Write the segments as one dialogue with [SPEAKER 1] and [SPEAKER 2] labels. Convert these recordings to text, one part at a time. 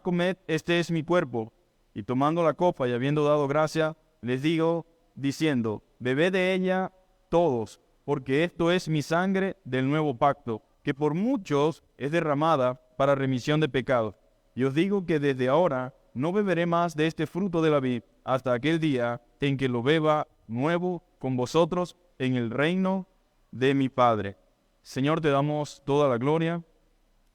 [SPEAKER 1] comed, este es mi cuerpo. Y tomando la copa y habiendo dado gracia, les digo, diciendo, bebed de ella todos, porque esto es mi sangre del nuevo pacto, que por muchos es derramada para remisión de pecados. Y os digo que desde ahora no beberé más de este fruto de la vid, hasta aquel día en que lo beba nuevo con vosotros en el reino de mi Padre. Señor, te damos toda la gloria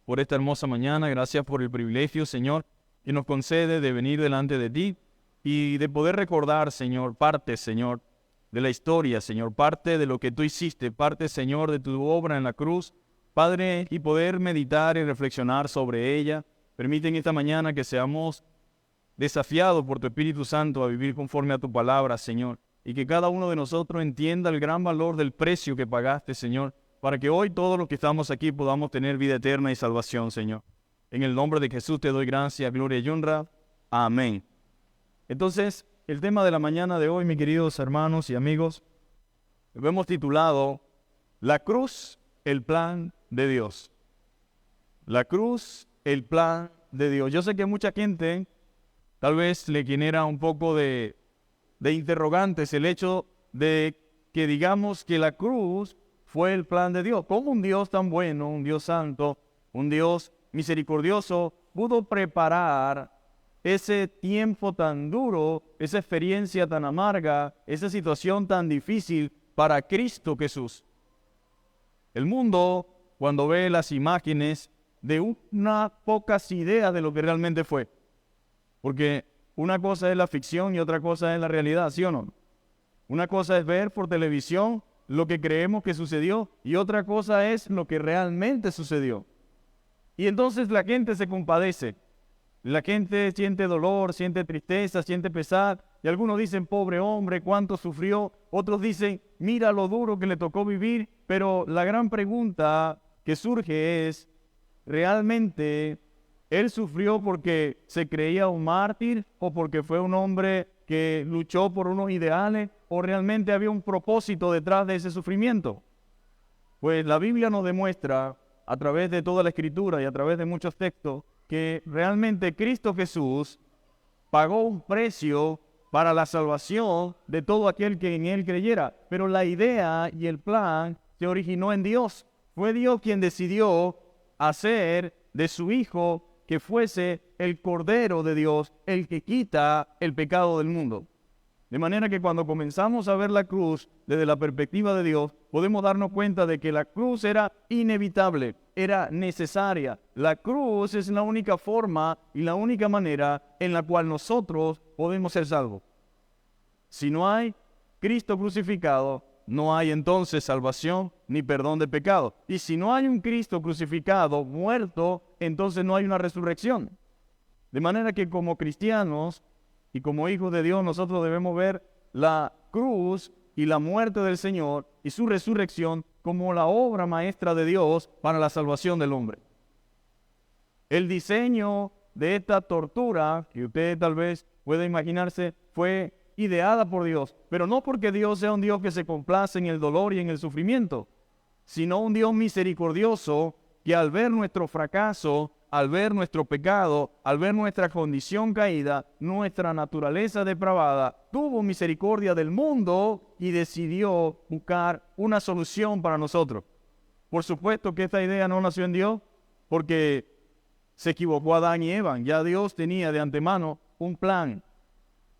[SPEAKER 1] por esta hermosa mañana. Gracias por el privilegio, Señor, que nos concede de venir delante de ti y de poder recordar, Señor, parte, Señor, de la historia, Señor, parte de lo que tú hiciste, parte, Señor, de tu obra en la cruz, Padre, y poder meditar y reflexionar sobre ella. Permite en esta mañana que seamos desafiados por tu Espíritu Santo a vivir conforme a tu palabra, Señor, y que cada uno de nosotros entienda el gran valor del precio que pagaste, Señor, para que hoy todos los que estamos aquí podamos tener vida eterna y salvación, Señor. En el nombre de Jesús te doy gracia, gloria y honra. Amén. Entonces, el tema de la mañana de hoy, mis queridos hermanos y amigos, lo hemos titulado La cruz, el plan de Dios. La cruz, el plan de Dios. Yo sé que mucha gente tal vez le genera un poco de interrogantes el hecho de que digamos que la cruz fue el plan de Dios. ¿Cómo un Dios tan bueno, un Dios santo, un Dios misericordioso pudo preparar ese tiempo tan duro, esa experiencia tan amarga, esa situación tan difícil para Cristo Jesús? El mundo, cuando ve las imágenes, de unas pocas ideas de lo que realmente fue. Porque una cosa es la ficción y otra cosa es la realidad, ¿sí o no? Una cosa es ver por televisión lo que creemos que sucedió y otra cosa es lo que realmente sucedió. Y entonces la gente se compadece. La gente siente dolor, siente tristeza, siente pesar. Y algunos dicen, pobre hombre, cuánto sufrió. Otros dicen, mira lo duro que le tocó vivir. Pero la gran pregunta que surge es, ¿realmente él sufrió porque se creía un mártir o porque fue un hombre que luchó por unos ideales o realmente había un propósito detrás de ese sufrimiento? Pues la Biblia nos demuestra a través de toda la Escritura y a través de muchos textos que realmente Cristo Jesús pagó un precio para la salvación de todo aquel que en Él creyera. Pero la idea y el plan se originó en Dios. Fue Dios quien decidió hacer de su Hijo que fuese el Cordero de Dios, el que quita el pecado del mundo. De manera que cuando comenzamos a ver la cruz desde la perspectiva de Dios, podemos darnos cuenta de que la cruz era inevitable, era necesaria. La cruz es la única forma y la única manera en la cual nosotros podemos ser salvos. Si no hay Cristo crucificado, no hay entonces salvación ni perdón de pecado. Y si no hay un Cristo crucificado, muerto, entonces no hay una resurrección. De manera que como cristianos y como hijos de Dios, nosotros debemos ver la cruz y la muerte del Señor y su resurrección como la obra maestra de Dios para la salvación del hombre. El diseño de esta tortura, que usted tal vez pueda imaginarse, fue ideada por Dios, pero no porque Dios sea un Dios que se complace en el dolor y en el sufrimiento, sino un Dios misericordioso que al ver nuestro fracaso, al ver nuestro pecado, al ver nuestra condición caída, nuestra naturaleza depravada, tuvo misericordia del mundo y decidió buscar una solución para nosotros. Por supuesto que esta idea no nació en Dios porque se equivocó Adán y Eva. Ya Dios tenía de antemano un plan.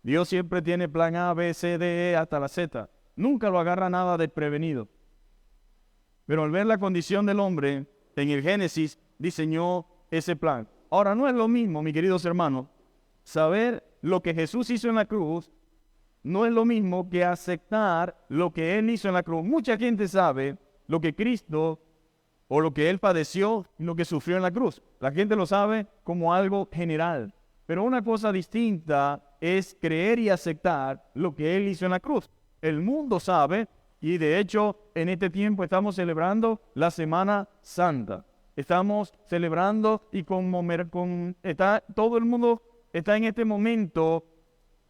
[SPEAKER 1] Dios siempre tiene plan A, B, C, D, E hasta la Z. Nunca lo agarra nada desprevenido. Pero al ver la condición del hombre, en el Génesis diseñó ese plan. Ahora, no es lo mismo, mis queridos hermanos, saber lo que Jesús hizo en la cruz, no es lo mismo que aceptar lo que Él hizo en la cruz. Mucha gente sabe lo que Cristo o lo que Él padeció y lo que sufrió en la cruz. La gente lo sabe como algo general. Pero una cosa distinta es creer y aceptar lo que Él hizo en la cruz. El mundo sabe, y de hecho en este tiempo estamos celebrando la Semana Santa. Estamos celebrando y todo el mundo está en este momento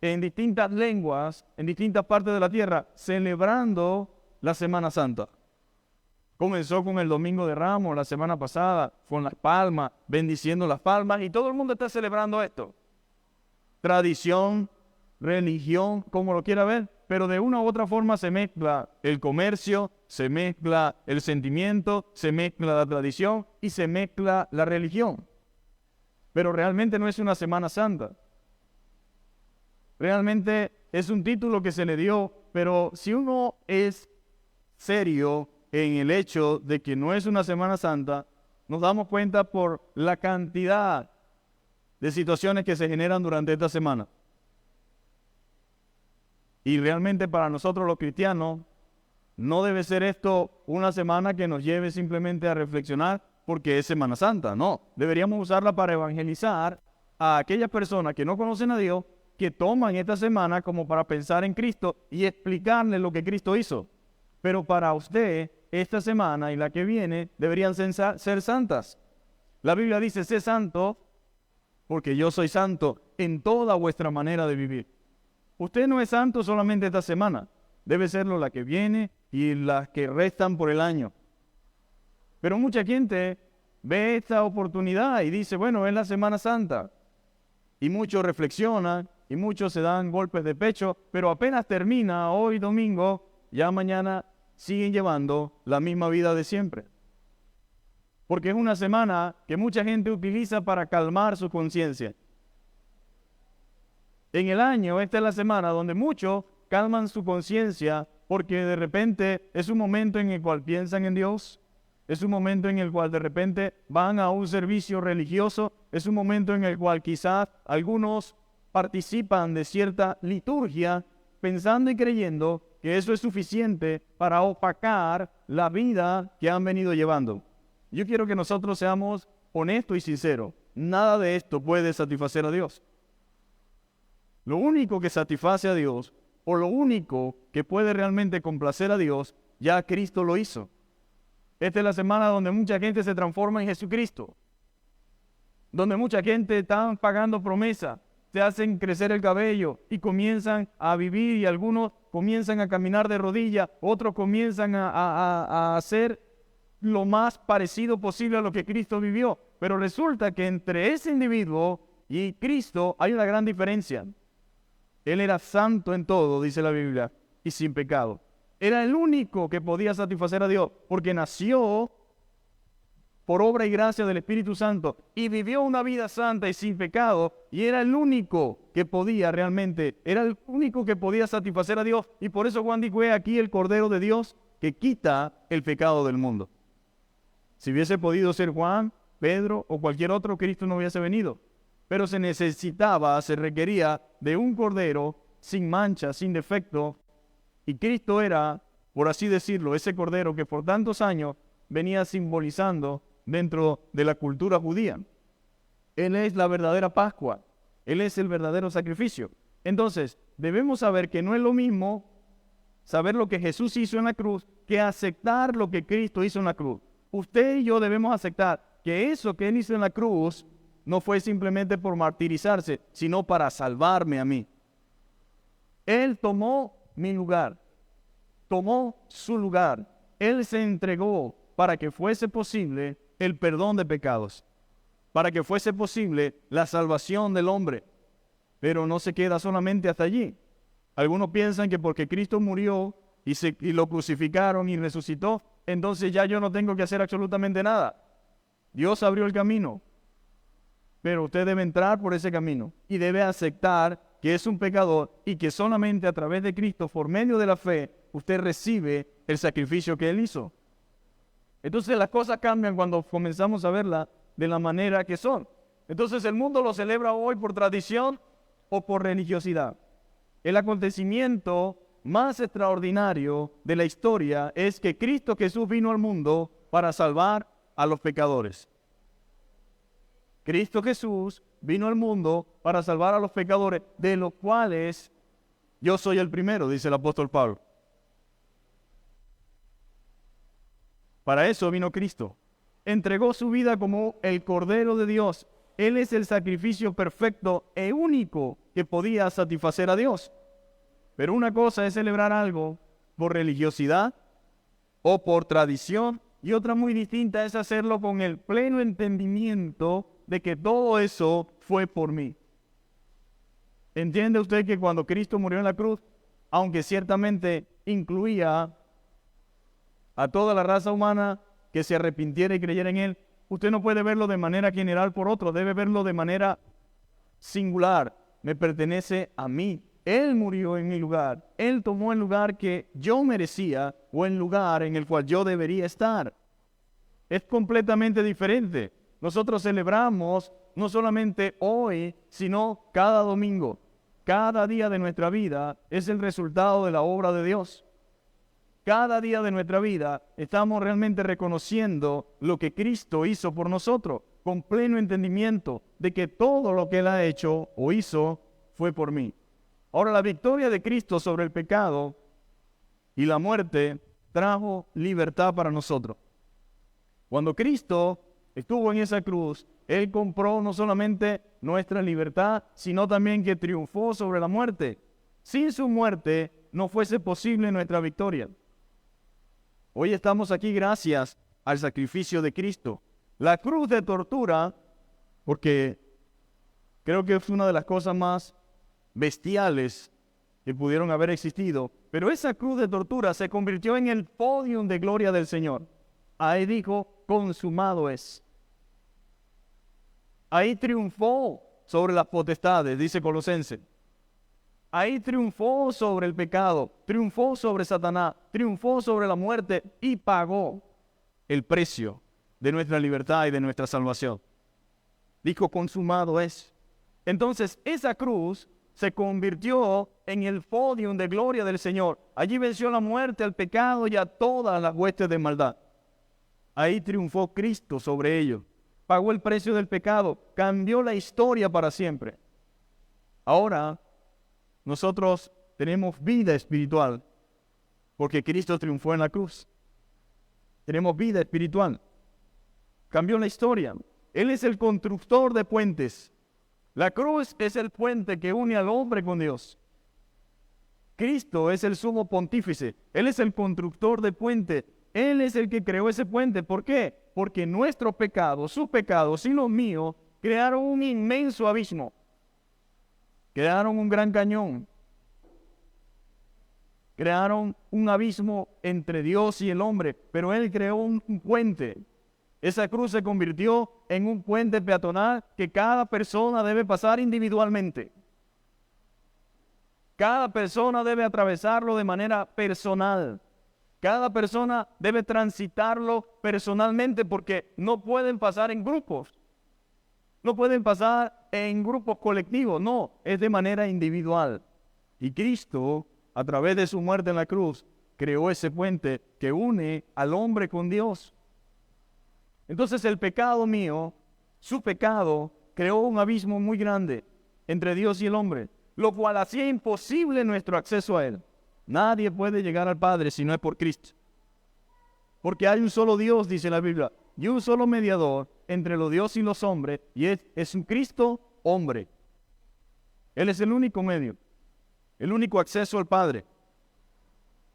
[SPEAKER 1] en distintas lenguas, en distintas partes de la tierra, celebrando la Semana Santa. Comenzó con el Domingo de Ramos la semana pasada, con las palmas, bendiciendo las palmas, y todo el mundo está celebrando esto. Tradición, religión, como lo quiera ver, pero de una u otra forma se mezcla el comercio, se mezcla el sentimiento, se mezcla la tradición y se mezcla la religión. Pero realmente no es una Semana Santa. Realmente es un título que se le dio, pero si uno es serio en el hecho de que no es una Semana Santa, nos damos cuenta por la cantidad de situaciones que se generan durante esta semana. Y realmente para nosotros los cristianos, no debe ser esto una semana que nos lleve simplemente a reflexionar porque es Semana Santa, no. Deberíamos usarla para evangelizar a aquellas personas que no conocen a Dios, que toman esta semana como para pensar en Cristo y explicarles lo que Cristo hizo. Pero para usted, esta semana y la que viene deberían ser santas. La Biblia dice, sé santo porque yo soy santo en toda vuestra manera de vivir. Usted no es santo solamente esta semana, debe serlo la que viene y las que restan por el año. Pero mucha gente ve esta oportunidad y dice, bueno, es la Semana Santa. Y muchos reflexionan y muchos se dan golpes de pecho, pero apenas termina hoy domingo, ya mañana siguen llevando la misma vida de siempre. Porque es una semana que mucha gente utiliza para calmar su conciencia. En el año, esta es la semana donde muchos calman su conciencia porque de repente es un momento en el cual piensan en Dios, es un momento en el cual de repente van a un servicio religioso, es un momento en el cual quizás algunos participan de cierta liturgia pensando y creyendo que eso es suficiente para opacar la vida que han venido llevando. Yo quiero que nosotros seamos honestos y sinceros. Nada de esto puede satisfacer a Dios. Lo único que satisface a Dios, o lo único que puede realmente complacer a Dios, ya Cristo lo hizo. Esta es la semana donde mucha gente se transforma en Jesucristo. Donde mucha gente está pagando promesas, se hacen crecer el cabello y comienzan a vivir, y algunos comienzan a caminar de rodillas, otros comienzan a hacer lo más parecido posible a lo que Cristo vivió. Pero resulta que entre ese individuo y Cristo hay una gran diferencia. Él era santo en todo, dice la Biblia, y sin pecado. Era el único que podía satisfacer a Dios, porque nació por obra y gracia del Espíritu Santo y vivió una vida santa y sin pecado, y era el único que podía realmente, era el único que podía satisfacer a Dios. Y por eso Juan dijo, he aquí el Cordero de Dios que quita el pecado del mundo. Si hubiese podido ser Juan, Pedro o cualquier otro, Cristo no hubiese venido. Pero se requería de un cordero sin mancha, sin defecto, y Cristo era, por así decirlo, ese cordero que por tantos años venía simbolizando dentro de la cultura judía. Él es la verdadera Pascua, Él es el verdadero sacrificio. Entonces, debemos saber que no es lo mismo saber lo que Jesús hizo en la cruz que aceptar lo que Cristo hizo en la cruz. Usted y yo debemos aceptar que eso que Él hizo en la cruz no fue simplemente por martirizarse, sino para salvarme a mí. Él tomó mi lugar, tomó su lugar. Él se entregó para que fuese posible el perdón de pecados, para que fuese posible la salvación del hombre. Pero no se queda solamente hasta allí. Algunos piensan que porque Cristo murió y lo crucificaron y resucitó, entonces ya yo no tengo que hacer absolutamente nada. Dios abrió el camino. Pero usted debe entrar por ese camino y debe aceptar que es un pecador y que solamente a través de Cristo, por medio de la fe, usted recibe el sacrificio que Él hizo. Entonces las cosas cambian cuando comenzamos a verla de la manera que son. Entonces el mundo lo celebra hoy por tradición o por religiosidad. El acontecimiento más extraordinario de la historia es que Cristo Jesús vino al mundo para salvar a los pecadores. Cristo Jesús vino al mundo para salvar a los pecadores, de los cuales yo soy el primero, dice el apóstol Pablo. Para eso vino Cristo. Entregó su vida como el Cordero de Dios. Él es el sacrificio perfecto e único que podía satisfacer a Dios. Pero una cosa es celebrar algo por religiosidad o por tradición, y otra muy distinta es hacerlo con el pleno entendimiento de que todo eso fue por mí. ¿Entiende usted que cuando Cristo murió en la cruz, aunque ciertamente incluía a toda la raza humana que se arrepintiera y creyera en Él, usted no puede verlo de manera general por otro, debe verlo de manera singular? Me pertenece a mí. Él murió en mi lugar. Él tomó el lugar que yo merecía o el lugar en el cual yo debería estar. Es completamente diferente. Nosotros celebramos no solamente hoy, sino cada domingo. Cada día de nuestra vida es el resultado de la obra de Dios. Cada día de nuestra vida estamos realmente reconociendo lo que Cristo hizo por nosotros, con pleno entendimiento de que todo lo que Él ha hecho o hizo fue por mí. Ahora, la victoria de Cristo sobre el pecado y la muerte trajo libertad para nosotros. Cuando Cristo estuvo en esa cruz, Él compró no solamente nuestra libertad, sino también que triunfó sobre la muerte. Sin su muerte no fuese posible nuestra victoria. Hoy estamos aquí gracias al sacrificio de Cristo. La cruz de tortura, porque creo que es una de las cosas más bestiales que pudieron haber existido, pero esa cruz de tortura se convirtió en el podium de gloria del Señor. Ahí dijo, consumado es. Ahí triunfó sobre las potestades, dice Colosenses. Ahí triunfó sobre el pecado, triunfó sobre Satanás, triunfó sobre la muerte y pagó el precio de nuestra libertad y de nuestra salvación. Dijo, consumado es. Entonces, esa cruz se convirtió en el podium de gloria del Señor. Allí venció la muerte, al pecado y a todas las huestes de maldad. Ahí triunfó Cristo sobre ellos. Pagó el precio del pecado, cambió la historia para siempre. Ahora, nosotros tenemos vida espiritual porque Cristo triunfó en la cruz. Tenemos vida espiritual. Cambió la historia. Él es el constructor de puentes. La cruz es el puente que une al hombre con Dios. Cristo es el sumo pontífice. Él es el constructor de puente. Él es el que creó ese puente. ¿Por qué? Porque nuestros pecados, sus pecados y los míos, crearon un inmenso abismo. Crearon un gran cañón. Crearon un abismo entre Dios y el hombre. Pero Él creó un puente. Esa cruz se convirtió en un puente peatonal que cada persona debe pasar individualmente. Cada persona debe atravesarlo de manera personal. Cada persona debe transitarlo personalmente porque no pueden pasar en grupos. No pueden pasar en grupos colectivos, no, es de manera individual. Y Cristo, a través de su muerte en la cruz, creó ese puente que une al hombre con Dios. Entonces el pecado mío, su pecado, creó un abismo muy grande entre Dios y el hombre, lo cual hacía imposible nuestro acceso a Él. Nadie puede llegar al Padre si no es por Cristo. Porque hay un solo Dios, dice la Biblia, y un solo mediador entre los dioses y los hombres, y es un Cristo hombre. Él es el único medio, el único acceso al Padre.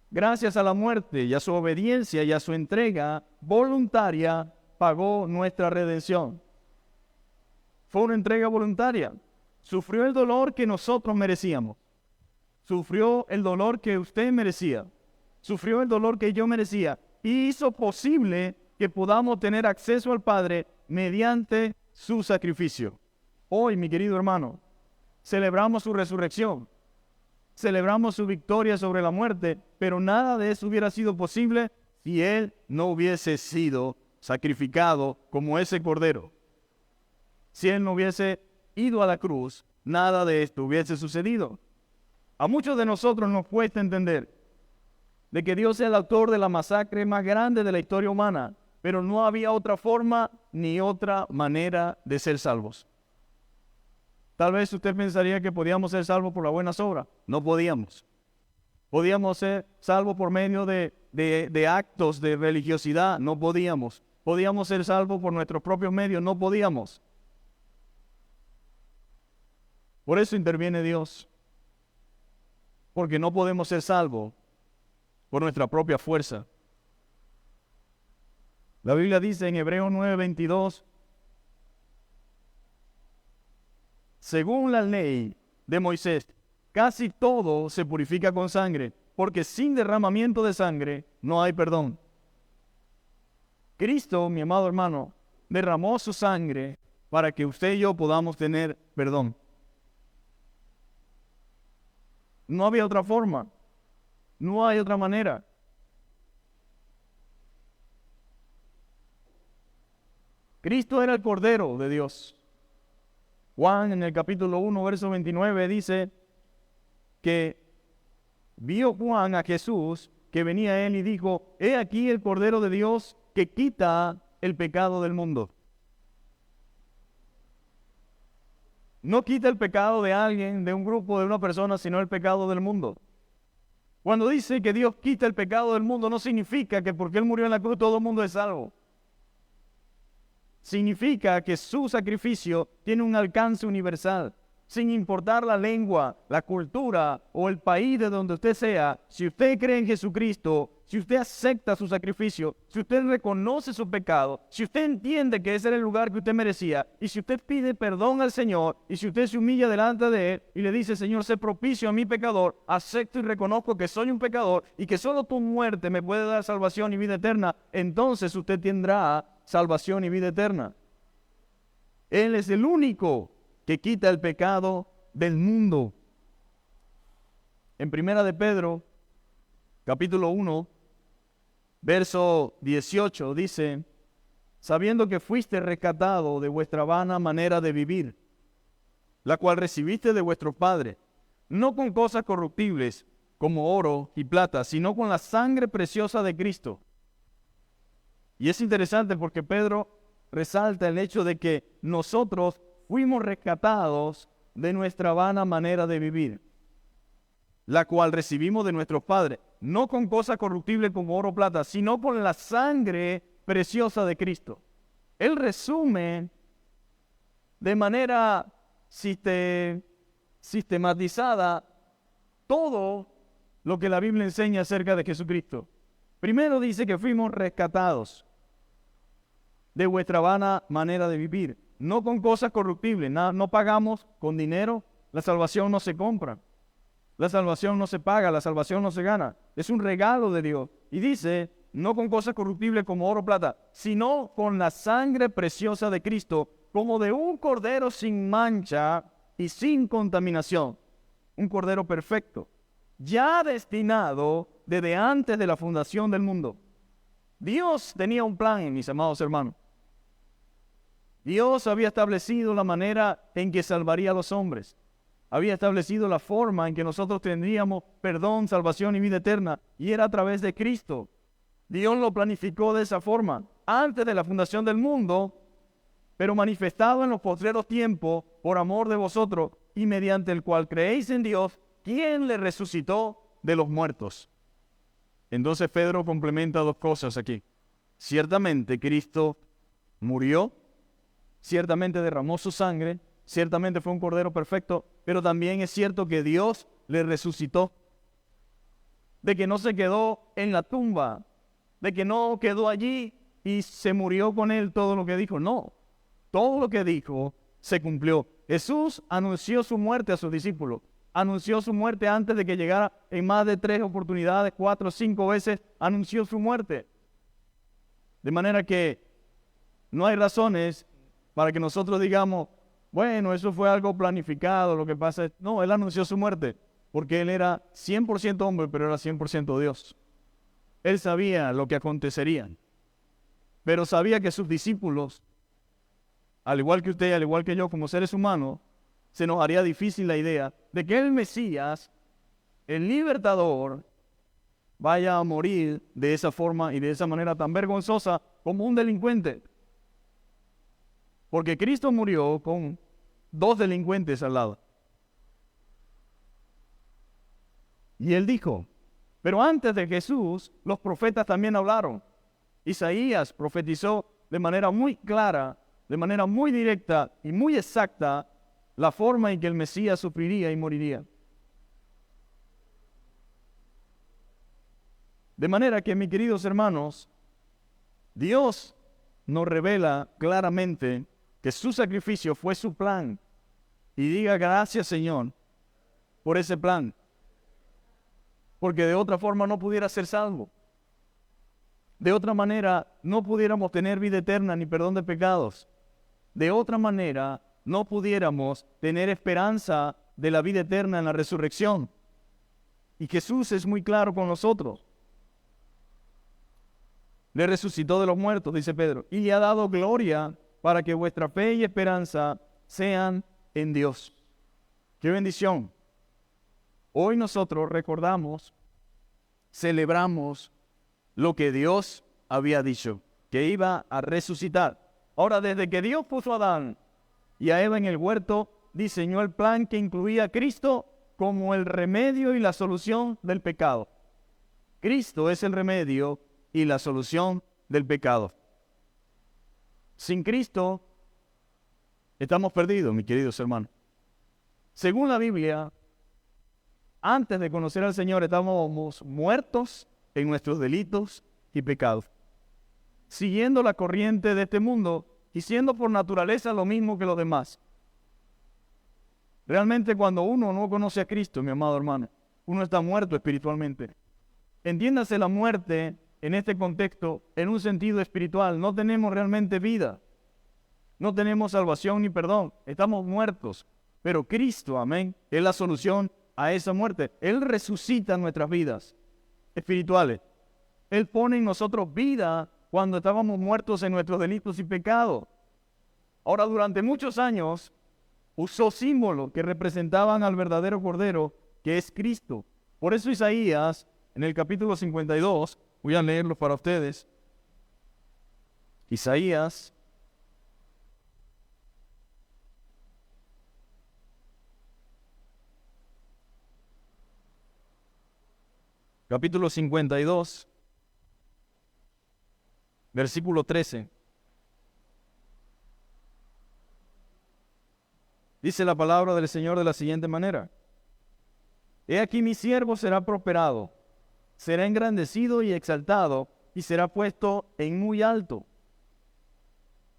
[SPEAKER 1] Gracias a la muerte y a su obediencia y a su entrega voluntaria, pagó nuestra redención. Fue una entrega voluntaria. Sufrió el dolor que nosotros merecíamos. Sufrió el dolor que usted merecía. Sufrió el dolor que yo merecía. Y hizo posible que podamos tener acceso al Padre mediante su sacrificio. Hoy, mi querido hermano, celebramos su resurrección. Celebramos su victoria sobre la muerte, pero nada de eso hubiera sido posible si Él no hubiese sido sacrificado como ese cordero. Si Él no hubiese ido a la cruz, nada de esto hubiese sucedido. A muchos de nosotros nos cuesta entender de que Dios es el autor de la masacre más grande de la historia humana, pero no había otra forma ni otra manera de ser salvos. Tal vez usted pensaría que podíamos ser salvos por las buenas obras. No podíamos. Podíamos ser salvos por medio de actos de religiosidad. No podíamos. Podíamos ser salvos por nuestros propios medios. No podíamos. Por eso interviene Dios. Porque no podemos ser salvos por nuestra propia fuerza. La Biblia dice en Hebreos 9:22, según la ley de Moisés, casi todo se purifica con sangre, porque sin derramamiento de sangre no hay perdón. Cristo, mi amado hermano, derramó su sangre para que usted y yo podamos tener perdón. No había otra forma, no hay otra manera. Cristo era el Cordero de Dios. Juan en el capítulo 1, verso 29 dice que vio Juan a Jesús que venía a él y dijo, he aquí el Cordero de Dios que quita el pecado del mundo. No quita el pecado de alguien, de un grupo, de una persona, sino el pecado del mundo. Cuando dice que Dios quita el pecado del mundo, no significa que porque Él murió en la cruz todo el mundo es salvo. Significa que su sacrificio tiene un alcance universal. Sin importar la lengua, la cultura o el país de donde usted sea, si usted cree en Jesucristo, si usted acepta su sacrificio, si usted reconoce su pecado, si usted entiende que ese era el lugar que usted merecía, y si usted pide perdón al Señor, y si usted se humilla delante de Él y le dice, Señor, sé propicio a mi pecador, acepto y reconozco que soy un pecador y que solo tu muerte me puede dar salvación y vida eterna, entonces usted tendrá salvación y vida eterna. Él es el único que quita el pecado del mundo. En Primera de Pedro, capítulo 1, verso 18, dice, sabiendo que fuiste rescatado de vuestra vana manera de vivir, la cual recibiste de vuestro Padre, no con cosas corruptibles, como oro y plata, sino con la sangre preciosa de Cristo. Y es interesante porque Pedro resalta el hecho de que nosotros fuimos rescatados de nuestra vana manera de vivir, la cual recibimos de nuestros padres, no con cosas corruptibles como oro o plata, sino con la sangre preciosa de Cristo. Él resume de manera sistematizada todo lo que la Biblia enseña acerca de Jesucristo. Primero dice que fuimos rescatados de vuestra vana manera de vivir, no con cosas corruptibles, no pagamos con dinero, la salvación no se compra, la salvación no se paga, la salvación no se gana, es un regalo de Dios. Y dice, no con cosas corruptibles como oro o plata, sino con la sangre preciosa de Cristo, como de un cordero sin mancha y sin contaminación, un cordero perfecto, ya destinado desde antes de la fundación del mundo. Dios tenía un plan, mis amados hermanos. Dios había establecido la manera en que salvaría a los hombres. Había establecido la forma en que nosotros tendríamos perdón, salvación y vida eterna. Y era a través de Cristo. Dios lo planificó de esa forma, antes de la fundación del mundo, pero manifestado en los postreros tiempos por amor de vosotros y mediante el cual creéis en Dios, quien le resucitó de los muertos. Entonces Pedro complementa dos cosas aquí. Ciertamente Cristo murió, ciertamente derramó su sangre, ciertamente fue un cordero perfecto, pero también es cierto que Dios le resucitó, de que no se quedó en la tumba, de que no quedó allí y se murió con él todo lo que dijo. No, todo lo que dijo se cumplió. Jesús anunció su muerte a sus discípulos, anunció su muerte antes de que llegara en más de 3 oportunidades, 4 o 5 veces anunció su muerte. De manera que no hay razones para que nosotros digamos, bueno, eso fue algo planificado, lo que pasa es... No, Él anunció su muerte, porque Él era 100% hombre, pero era 100% Dios. Él sabía lo que acontecería, pero sabía que sus discípulos, al igual que usted, al igual que yo, como seres humanos, se nos haría difícil la idea de que el Mesías, el libertador, vaya a morir de esa forma y de esa manera tan vergonzosa como un delincuente. Porque Cristo murió con 2 delincuentes al lado. Y Él dijo, pero antes de Jesús, los profetas también hablaron. Isaías profetizó de manera muy clara, de manera muy directa y muy exacta, la forma en que el Mesías sufriría y moriría. De manera que, mis queridos hermanos, Dios nos revela claramente que su sacrificio fue su plan. Y diga gracias, Señor, por ese plan. Porque de otra forma no pudiera ser salvo. De otra manera no pudiéramos tener vida eterna ni perdón de pecados. De otra manera no pudiéramos tener esperanza de la vida eterna en la resurrección. Y Jesús es muy claro con nosotros. Le resucitó de los muertos, dice Pedro, y le ha dado gloria para que vuestra fe y esperanza sean en Dios. ¡Qué bendición! Hoy nosotros recordamos, celebramos lo que Dios había dicho, que iba a resucitar. Ahora, desde que Dios puso a Adán y a Eva en el huerto, diseñó el plan que incluía a Cristo como el remedio y la solución del pecado. Cristo es el remedio y la solución del pecado. Sin Cristo estamos perdidos, mis queridos hermanos. Según la Biblia, antes de conocer al Señor estábamos muertos en nuestros delitos y pecados, siguiendo la corriente de este mundo y siendo por naturaleza lo mismo que los demás. Realmente cuando uno no conoce a Cristo, mi amado hermano, uno está muerto espiritualmente. Entiéndase la muerte en este contexto en un sentido espiritual. No tenemos realmente vida. No tenemos salvación ni perdón. Estamos muertos. Pero Cristo, amén, es la solución a esa muerte. Él resucita nuestras vidas espirituales. Él pone en nosotros vida cuando estábamos muertos en nuestros delitos y pecados. Ahora, durante muchos años, usó símbolos que representaban al verdadero Cordero, que es Cristo. Por eso Isaías, en el capítulo 52, voy a leerlo para ustedes. Isaías, capítulo 52, versículo 13. Dice la palabra del Señor de la siguiente manera: He aquí mi siervo será prosperado, será engrandecido y exaltado, y será puesto en muy alto.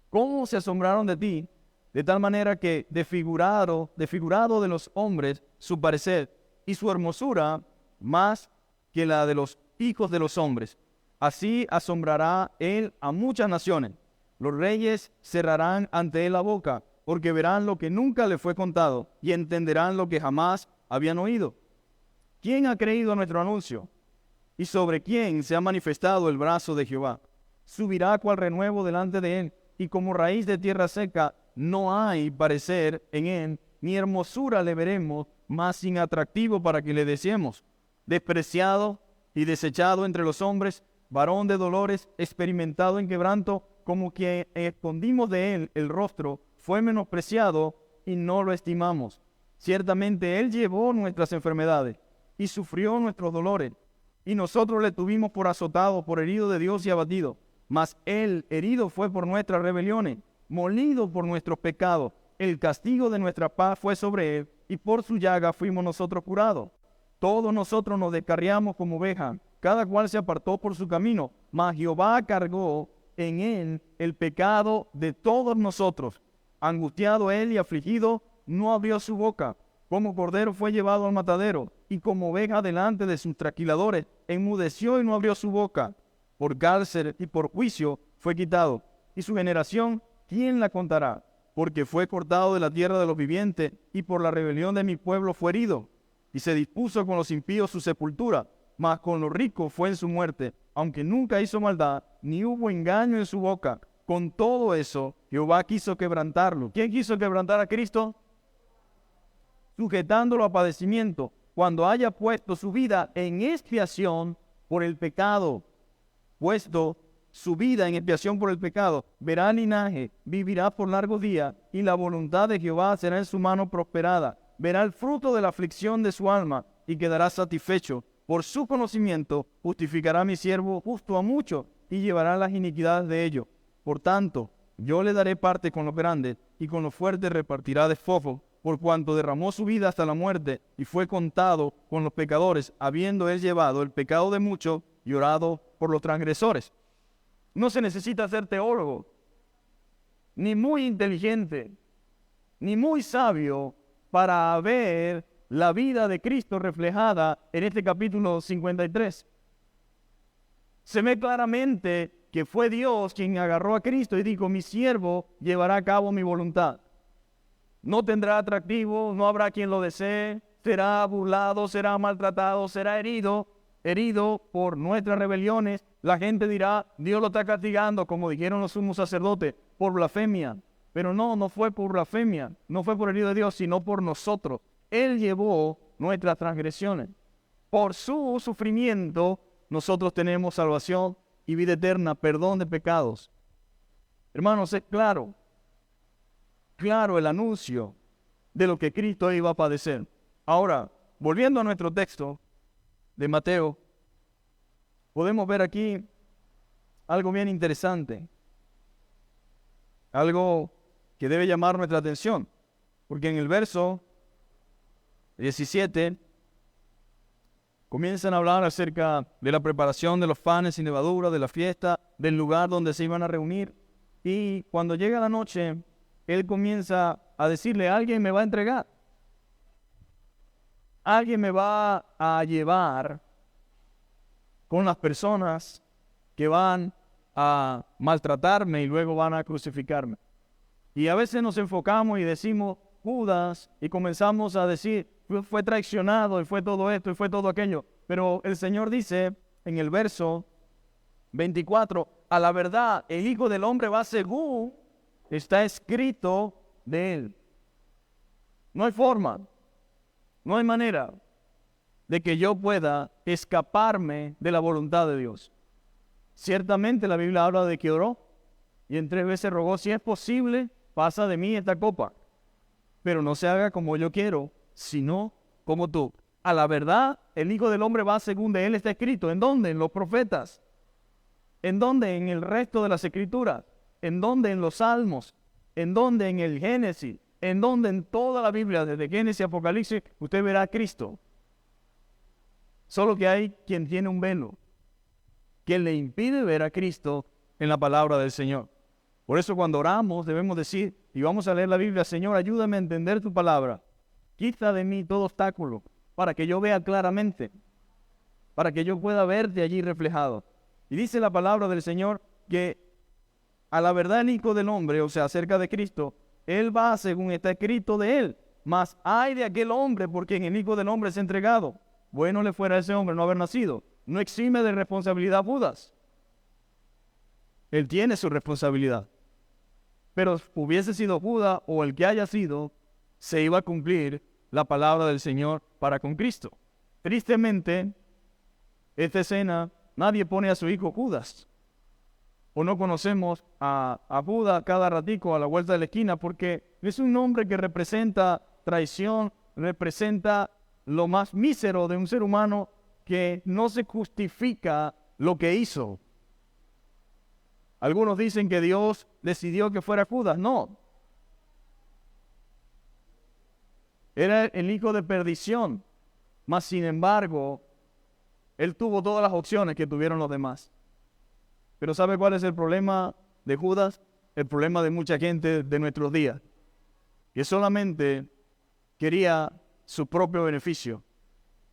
[SPEAKER 1] ¿Cómo se asombraron de ti? De tal manera que desfigurado de los hombres su parecer, y su hermosura más que la de los hijos de los hombres. Así asombrará él a muchas naciones. Los reyes cerrarán ante él la boca, porque verán lo que nunca le fue contado, y entenderán lo que jamás habían oído. ¿Quién ha creído a nuestro anuncio? ¿Y sobre quién se ha manifestado el brazo de Jehová? Subirá cual renuevo delante de él, y como raíz de tierra seca, no hay parecer en él, ni hermosura le veremos, más sin atractivo para que le deseemos. Despreciado y desechado entre los hombres, varón de dolores, experimentado en quebranto, como que escondimos de él el rostro, fue menospreciado y no lo estimamos. Ciertamente él llevó nuestras enfermedades y sufrió nuestros dolores, y nosotros le tuvimos por azotado, por herido de Dios y abatido. Mas él herido fue por nuestras rebeliones, molido por nuestros pecados. El castigo de nuestra paz fue sobre él, y por su llaga fuimos nosotros curados. Todos nosotros nos descarriamos como ovejas, cada cual se apartó por su camino, mas Jehová cargó en él el pecado de todos nosotros. Angustiado él y afligido, no abrió su boca. Como cordero fue llevado al matadero, y como oveja delante de sus trasquiladores, enmudeció y no abrió su boca. Por cárcel y por juicio fue quitado. Y su generación, ¿quién la contará? Porque fue cortado de la tierra de los vivientes, y por la rebelión de mi pueblo fue herido. Y se dispuso con los impíos su sepultura, mas con los ricos fue en su muerte, aunque nunca hizo maldad, ni hubo engaño en su boca. Con todo eso, Jehová quiso quebrantarlo. ¿Quién quiso quebrantar a Cristo? Sujetándolo a padecimiento, cuando haya puesto su vida en expiación por el pecado. Puesto su vida en expiación por el pecado, verá linaje, vivirá por largos días, y la voluntad de Jehová será en su mano prosperada. Verá el fruto de la aflicción de su alma, y quedará satisfecho. Por su conocimiento justificará mi siervo justo a muchos, y llevará las iniquidades de ellos. Por tanto, yo le daré parte con los grandes, y con los fuertes repartirá despojo, por cuanto derramó su vida hasta la muerte, y fue contado con los pecadores, habiendo él llevado el pecado de muchos y orado por los transgresores. No se necesita ser teólogo, ni muy inteligente, ni muy sabio para ver la vida de Cristo reflejada en este capítulo 53. Se ve claramente que fue Dios quien agarró a Cristo y dijo, mi siervo llevará a cabo mi voluntad. No tendrá atractivo, no habrá quien lo desee, será burlado, será maltratado, será herido por nuestras rebeliones. La gente dirá, Dios lo está castigando, como dijeron los sumos sacerdotes, por blasfemia. Pero no fue por blasfemia, no fue por herido de Dios, sino por nosotros. Él llevó nuestras transgresiones. Por su sufrimiento, nosotros tenemos salvación y vida eterna, perdón de pecados. Hermanos, es claro el anuncio de lo que Cristo iba a padecer. Ahora, volviendo a nuestro texto de Mateo, podemos ver aquí algo bien interesante, algo que debe llamar nuestra atención, porque en el verso 17 comienzan a hablar acerca de la preparación de los panes sin levadura, de la fiesta, del lugar donde se iban a reunir, y cuando llega la noche, él comienza a decirle, alguien me va a entregar, alguien me va a llevar con las personas que van a maltratarme y luego van a crucificarme. Y a veces nos enfocamos y decimos Judas y comenzamos a decir, fue traicionado y fue todo esto y fue todo aquello. Pero el Señor dice en el verso 24, a la verdad, el Hijo del Hombre va según está escrito de él. No hay forma, no hay manera de que yo pueda escaparme de la voluntad de Dios. Ciertamente la Biblia habla de que oró y en 3 veces rogó, si es posible, pasa de mí esta copa, pero no se haga como yo quiero, sino como tú. A la verdad, el Hijo del Hombre va según de él está escrito. ¿En dónde? En los profetas. ¿En dónde? En el resto de las Escrituras. ¿En dónde? En los Salmos. ¿En dónde? En el Génesis. ¿En dónde? En toda la Biblia, desde Génesis a Apocalipsis, usted verá a Cristo. Solo que hay quien tiene un velo que le impide ver a Cristo en la palabra del Señor. Por eso cuando oramos debemos decir, y vamos a leer la Biblia, Señor, ayúdame a entender tu palabra. Quita de mí todo obstáculo para que yo vea claramente, para que yo pueda verte allí reflejado. Y dice la palabra del Señor que a la verdad el Hijo del Hombre, o sea, acerca de Cristo, Él va según está escrito de Él. Mas ay de aquel hombre por quien el Hijo del Hombre es entregado. Bueno le fuera a ese hombre no haber nacido. No exime de responsabilidad Judas. Él tiene su responsabilidad. Pero hubiese sido Judas o el que haya sido, se iba a cumplir la palabra del Señor para con Cristo. Tristemente, esta escena, nadie pone a su hijo Judas. O no conocemos a Judas cada ratico a la vuelta de la esquina porque es un nombre que representa traición, representa lo más mísero de un ser humano que no se justifica lo que hizo. Algunos dicen que Dios decidió que fuera Judas. No. Era el hijo de perdición. Mas, sin embargo, él tuvo todas las opciones que tuvieron los demás. Pero ¿sabe cuál es el problema de Judas? El problema de mucha gente de nuestros días. Que solamente quería su propio beneficio.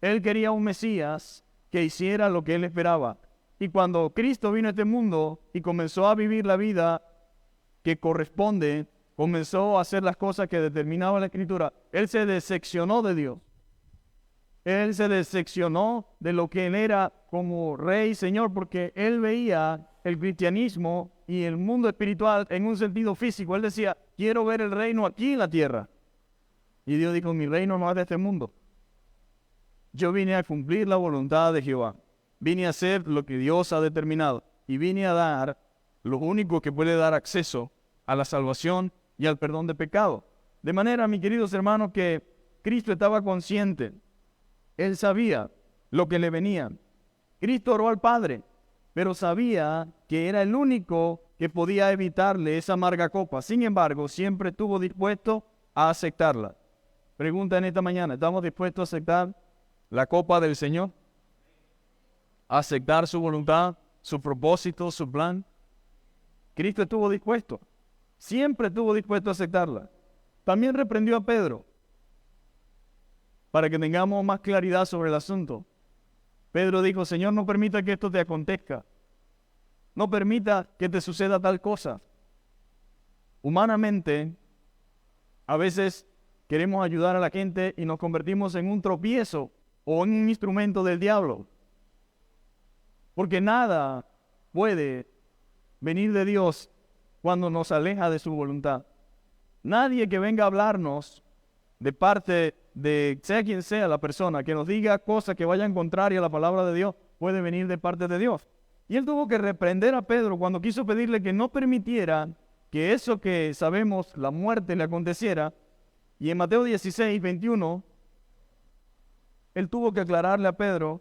[SPEAKER 1] Él quería un Mesías que hiciera lo que él esperaba. Y cuando Cristo vino a este mundo y comenzó a vivir la vida que corresponde, comenzó a hacer las cosas que determinaba la Escritura, él se decepcionó de Dios. Él se decepcionó de lo que él era como rey, Señor, porque él veía el cristianismo y el mundo espiritual en un sentido físico. Él decía, quiero ver el reino aquí en la tierra. Y Dios dijo, mi reino no es de este mundo. Yo vine a cumplir la voluntad de Jehová. Vine a hacer lo que Dios ha determinado. Y vine a dar lo único que puede dar acceso a la salvación y al perdón de pecado. De manera, mis queridos hermanos, que Cristo estaba consciente. Él sabía lo que le venía. Cristo oró al Padre, pero sabía que era el único que podía evitarle esa amarga copa. Sin embargo, siempre estuvo dispuesto a aceptarla. Pregunta en esta mañana, ¿estamos dispuestos a aceptar la copa del Señor? ¿A aceptar su voluntad, su propósito, su plan? Cristo estuvo dispuesto, siempre estuvo dispuesto a aceptarla. También reprendió a Pedro, para que tengamos más claridad sobre el asunto. Pedro dijo, Señor, no permita que esto te acontezca. No permita que te suceda tal cosa. Humanamente, a veces queremos ayudar a la gente y nos convertimos en un tropiezo o en un instrumento del diablo. Porque nada puede venir de Dios cuando nos aleja de su voluntad. Nadie que venga a hablarnos de parte de sea quien sea la persona, que nos diga cosas que vayan contrarias a la palabra de Dios, puede venir de parte de Dios. Y él tuvo que reprender a Pedro cuando quiso pedirle que no permitiera que eso que sabemos, la muerte, le aconteciera. Y en Mateo 16, 21, él tuvo que aclararle a Pedro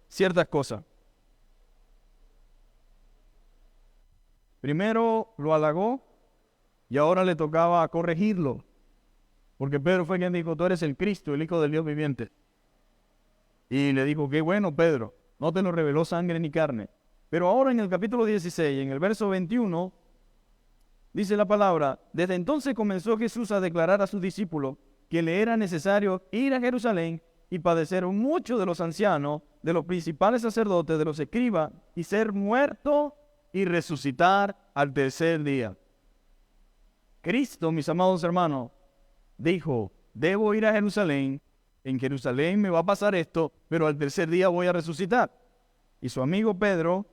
[SPEAKER 1] ciertas cosas. Primero lo halagó y ahora le tocaba corregirlo. Porque Pedro fue quien dijo, tú eres el Cristo, el Hijo del Dios viviente. Y le dijo, qué bueno, Pedro, no te lo reveló sangre ni carne. Pero ahora en el capítulo 16, en el verso 21, dice la palabra, desde entonces comenzó Jesús a declarar a sus discípulos que le era necesario ir a Jerusalén y padecer mucho de los ancianos, de los principales sacerdotes, de los escribas, y ser muerto y resucitar al tercer día. Cristo, mis amados hermanos, dijo, debo ir a Jerusalén, en Jerusalén me va a pasar esto, pero al tercer día voy a resucitar. Y su amigo Pedro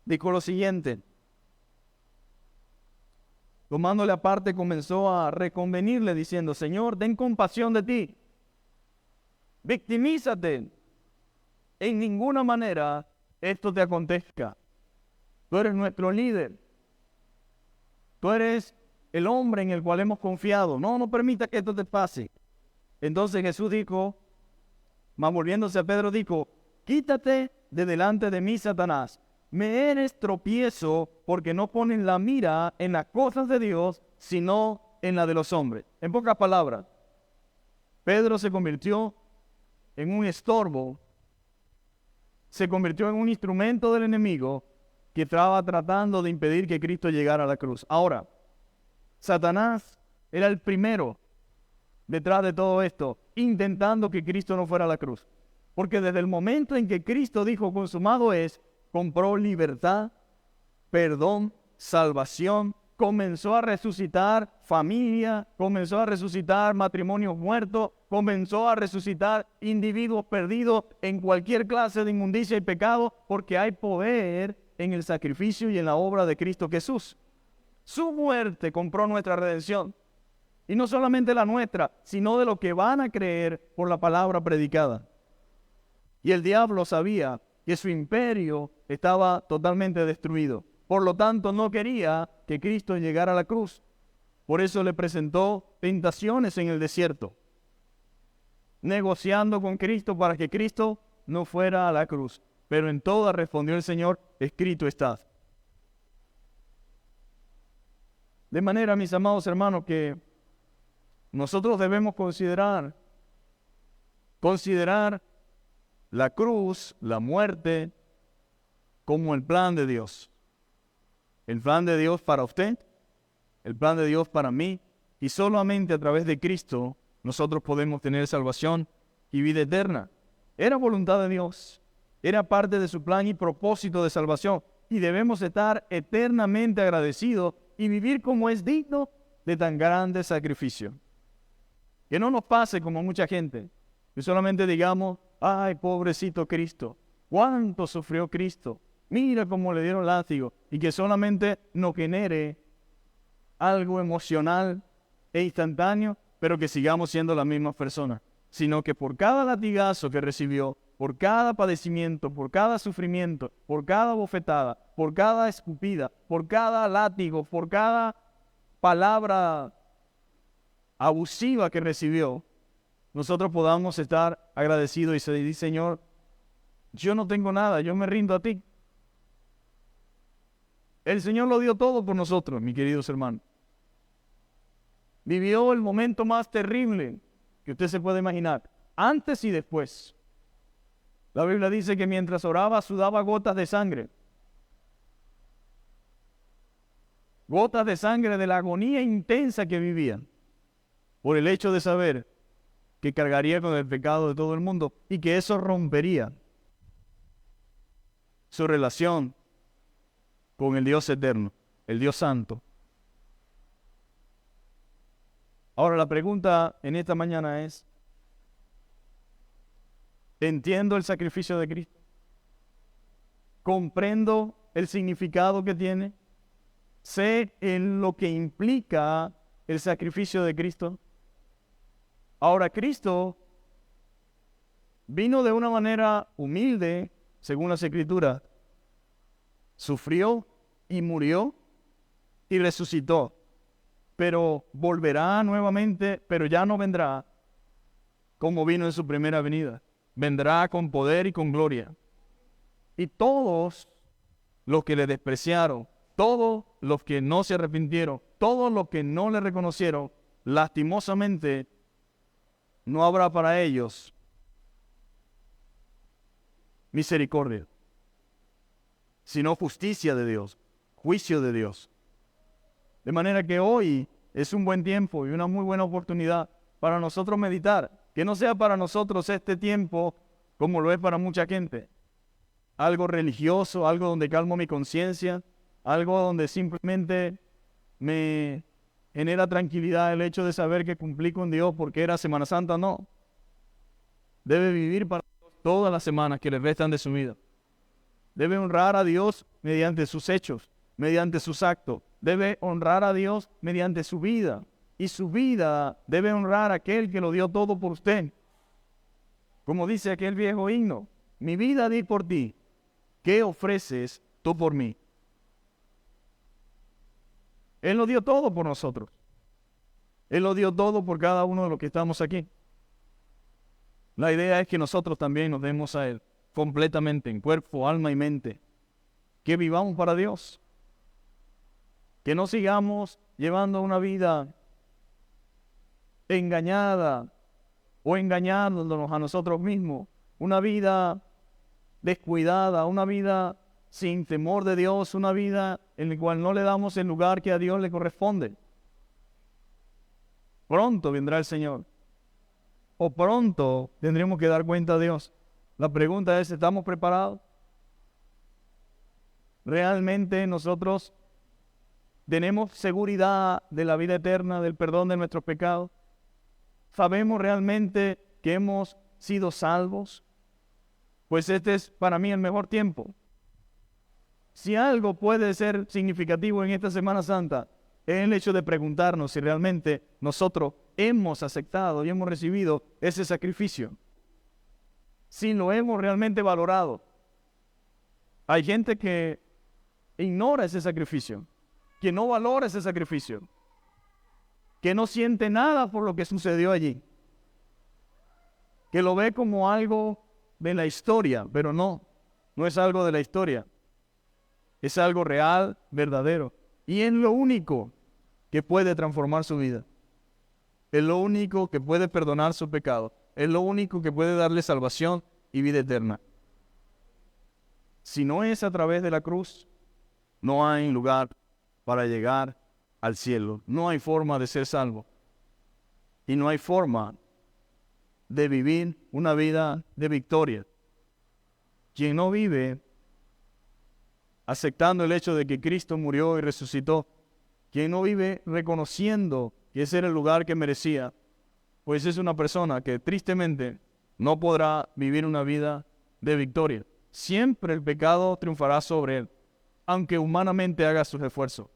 [SPEAKER 1] dijo lo siguiente, tomándole aparte comenzó a reconvenirle diciendo, Señor, ten compasión de ti, victimízate, en ninguna manera esto te acontezca. Tú eres nuestro líder, tú eres el hombre en el cual hemos confiado. No permita que esto te pase. Entonces Jesús dijo, más volviéndose a Pedro, dijo, quítate de delante de mí, Satanás. Me eres tropiezo porque no ponen la mira en las cosas de Dios, sino en la de los hombres. En pocas palabras, Pedro se convirtió en un estorbo, se convirtió en un instrumento del enemigo que estaba tratando de impedir que Cristo llegara a la cruz. Ahora, Satanás era el primero detrás de todo esto, intentando que Cristo no fuera a la cruz. Porque desde el momento en que Cristo dijo consumado es, compró libertad, perdón, salvación, comenzó a resucitar familia, comenzó a resucitar matrimonios muertos, comenzó a resucitar individuos perdidos en cualquier clase de inmundicia y pecado, porque hay poder en el sacrificio y en la obra de Cristo Jesús. Su muerte compró nuestra redención. Y no solamente la nuestra, sino de lo que van a creer por la palabra predicada. Y el diablo sabía que su imperio estaba totalmente destruido. Por lo tanto, no quería que Cristo llegara a la cruz. Por eso le presentó tentaciones en el desierto, negociando con Cristo para que Cristo no fuera a la cruz. Pero en todas respondió el Señor, escrito está. De manera, mis amados hermanos, que nosotros debemos considerar la cruz, la muerte, como el plan de Dios. El plan de Dios para usted, el plan de Dios para mí, y solamente a través de Cristo nosotros podemos tener salvación y vida eterna. Era voluntad de Dios, era parte de su plan y propósito de salvación, y debemos estar eternamente agradecidos y vivir como es digno de tan grande sacrificio. Que no nos pase como mucha gente, que solamente digamos, ay, pobrecito Cristo, cuánto sufrió Cristo, mira cómo le dieron látigo, y que solamente nos genere algo emocional e instantáneo, pero que sigamos siendo las mismas personas, sino que por cada latigazo que recibió, por cada padecimiento, por cada sufrimiento, por cada bofetada, por cada escupida, por cada látigo, por cada palabra abusiva que recibió, nosotros podamos estar agradecidos y decir, Señor, yo no tengo nada, yo me rindo a ti. El Señor lo dio todo por nosotros, mis queridos hermanos. Vivió el momento más terrible que usted se puede imaginar, antes y después. La Biblia dice que mientras oraba sudaba gotas de sangre. gotas de sangre de la agonía intensa que vivían, por el hecho de saber que cargaría con el pecado de todo el mundo y que eso rompería su relación con el Dios eterno, el Dios santo. Ahora la pregunta en esta mañana es, ¿entiendo el sacrificio de Cristo? ¿Comprendo el significado que tiene? ¿Sé en lo que implica el sacrificio de Cristo? Ahora, Cristo vino de una manera humilde, según las Escrituras. Sufrió y murió y resucitó. Pero volverá nuevamente, pero ya no vendrá como vino en su primera venida. Vendrá con poder y con gloria. Y todos los que le despreciaron, todos los que no se arrepintieron, todos los que no le reconocieron, lastimosamente, no habrá para ellos misericordia, sino justicia de Dios, juicio de Dios. De manera que hoy es un buen tiempo y una muy buena oportunidad para nosotros meditar. Que no sea para nosotros este tiempo como lo es para mucha gente. Algo religioso, algo donde calmo mi conciencia, algo donde simplemente me genera tranquilidad el hecho de saber que cumplí con Dios porque era Semana Santa. No. Debe vivir para todas las semanas que le restan de su vida. Debe honrar a Dios mediante sus hechos, mediante sus actos. Debe honrar a Dios mediante su vida. Y su vida debe honrar a aquel que lo dio todo por usted. Como dice aquel viejo himno, mi vida di por ti, ¿qué ofreces tú por mí? Él lo dio todo por nosotros. Él lo dio todo por cada uno de los que estamos aquí. La idea es que nosotros también nos demos a Él completamente, en cuerpo, alma y mente. Que vivamos para Dios. Que no sigamos llevando una vida engañada o engañándonos a nosotros mismos. Una vida descuidada, una vida sin temor de Dios, una vida en la cual no le damos el lugar que a Dios le corresponde. Pronto vendrá el Señor. O pronto tendremos que dar cuenta a Dios. La pregunta es, ¿estamos preparados? ¿Realmente nosotros tenemos seguridad de la vida eterna, del perdón de nuestros pecados? ¿Sabemos realmente que hemos sido salvos? Pues este es para mí el mejor tiempo. Si algo puede ser significativo en esta Semana Santa, es el hecho de preguntarnos si realmente nosotros hemos aceptado y hemos recibido ese sacrificio. Si lo hemos realmente valorado. Hay gente que ignora ese sacrificio, que no valora ese sacrificio, que no siente nada por lo que sucedió allí, que lo ve como algo de la historia, pero no es algo de la historia. Es algo real, verdadero. Y es lo único que puede transformar su vida. Es lo único que puede perdonar su pecado. Es lo único que puede darle salvación y vida eterna. Si no es a través de la cruz, no hay lugar para llegar al cielo. No hay forma de ser salvo. Y no hay forma de vivir una vida de victoria. Quien no vive aceptando el hecho de que Cristo murió y resucitó, quien no vive reconociendo que ese era el lugar que merecía, pues es una persona que tristemente no podrá vivir una vida de victoria. Siempre el pecado triunfará sobre él, aunque humanamente haga sus esfuerzos.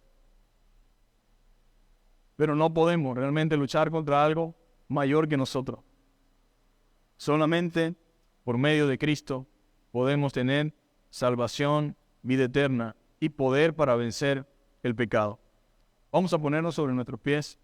[SPEAKER 1] Pero no podemos realmente luchar contra algo mayor que nosotros. Solamente por medio de Cristo podemos tener salvación, vida eterna y poder para vencer el pecado. Vamos a ponernos sobre nuestros pies.